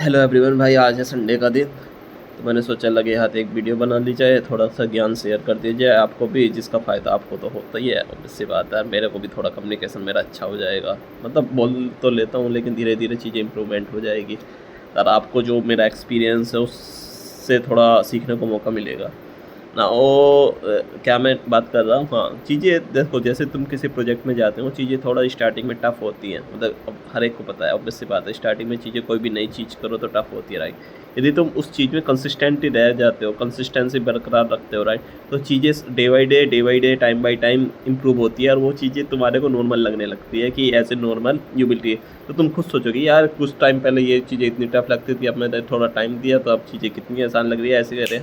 Hello everyone भाई, आज है संडे का दिन। तो मैंने सोचा लगे हाथ एक वीडियो बना ली जाए, थोड़ा सा ज्ञान शेयर कर दिया जाए आपको भी, जिसका फ़ायदा आपको तो होता ही है। ऑब्वियस सी बात है, मेरे को भी थोड़ा कम्युनिकेशन मेरा अच्छा हो जाएगा। मतलब बोल तो लेता हूँ लेकिन धीरे धीरे चीज़ें इम्प्रूवमेंट हो जाएगी और आपको जो मेरा एक्सपीरियंस है उससे थोड़ा सीखने को मौका मिलेगा ना। क्या मैं बात कर रहा हूँ, हाँ, चीज़ें देखो, जैसे तुम किसी प्रोजेक्ट में जाते हो, चीज़ें थोड़ा स्टार्टिंग में टफ़ होती हैं। मतलब अब हर एक को पता है, ऑब्वियस सी बात है, स्टार्टिंग में चीज़ें कोई भी नई चीज़ करो तो टफ़ होती है, राइट। यदि तुम उस चीज़ में कंसिस्टेंटली रह जाते हो, कंसिस्टेंसी बरकरार रखते हो, राइट, तो चीज़ें day by day time by time improve होती है और वो चीज़ें तुम्हारे को नॉर्मल लगने लगती है कि ऐसे नॉर्मल यू विल बी। तो तुम खुद सोचोगे यार कुछ टाइम पहले ये चीज़ें इतनी टफ लगती थी, अब मैंने थोड़ा टाइम दिया तो अब चीज़ें कितनी आसान लग रही है। ऐसे कहते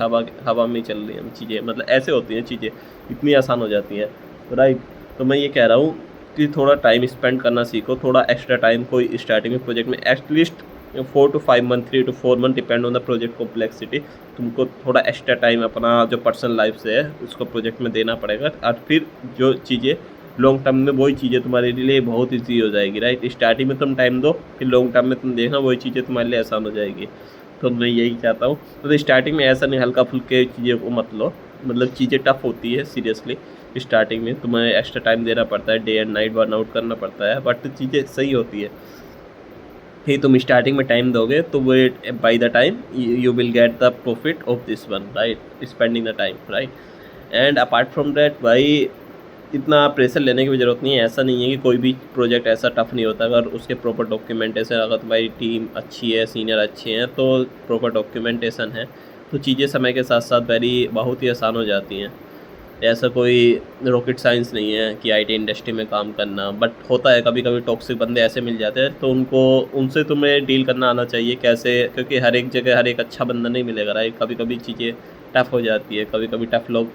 हवा में चल रही हैं चीज़ें, मतलब ऐसे होती हैं चीज़ें, इतनी आसान हो जाती हैं, राइट। तो मैं ये कह रहा हूँ कि थोड़ा टाइम स्पेंड करना सीखो, थोड़ा एक्स्ट्रा टाइम कोई स्टार्टिंग में प्रोजेक्ट में at least 4 to 5 month, 3 to 4 month, depend on the project complexity. तुमको थोड़ा एक्स्ट्रा टाइम अपना जो पर्सनल लाइफ से है उसको प्रोजेक्ट में देना पड़ेगा और फिर जो चीज़ें लॉन्ग टर्म में वही चीज़ें तुम्हारे लिए बहुत ईजी हो जाएगी, राइट। स्टार्टिंग में तुम टाइम दो, फिर लॉन्ग टर्म में तुम देखना वही चीज़ें तुम्हारे लिए आसान हो जाएगी। तो मैं यही चाहता हूँ। तो स्टार्टिंग में ऐसा नहीं हल्का फुल्के चीज़ें को मत लो, मतलब चीज़ें टफ होती है सीरियसली। स्टार्टिंग में तुम्हें एक्स्ट्रा टाइम देना पड़ता है, डे एंड नाइट बर्नआउट करना पड़ता है, बट चीज़ें सही होती है। ही तुम स्टार्टिंग में टाइम दोगे तो वो by the time you will get the profit of this one, right, spending the time, right. And apart from that भाई, इतना प्रेशर लेने की भी ज़रूरत नहीं है। ऐसा नहीं है कि कोई भी प्रोजेक्ट ऐसा टफ नहीं होता। अगर उसके प्रॉपर डॉक्यूमेंटेशन, अगर तुम्हारी टीम अच्छी है, सीनियर अच्छे हैं, तो प्रॉपर डॉक्यूमेंटेशन है तो चीज़ें समय के साथ साथ बहुत ही आसान हो जाती हैं। ऐसा कोई रॉकेट साइंस नहीं है कि आईटी इंडस्ट्री में काम करना, बट होता है कभी कभी टॉक्सिक बंदे ऐसे मिल जाते हैं, तो उनसे तुम्हें डील करना आना चाहिए कैसे, क्योंकि हर एक जगह हर एक अच्छा बंदा नहीं मिलेगा, राइट। कभी कभी चीज़ें टफ हो जाती है, कभी कभी टफ लोग,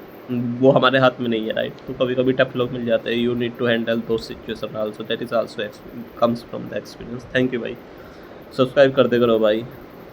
वो हमारे हाथ में नहीं है, राइट। तो कभी कभी टफ लोग मिल जाते हैं। यू नीड टू हैंडल दो situation also, that is also comes from the experience. Thank you भाई, सब्सक्राइब कर दे करो भाई।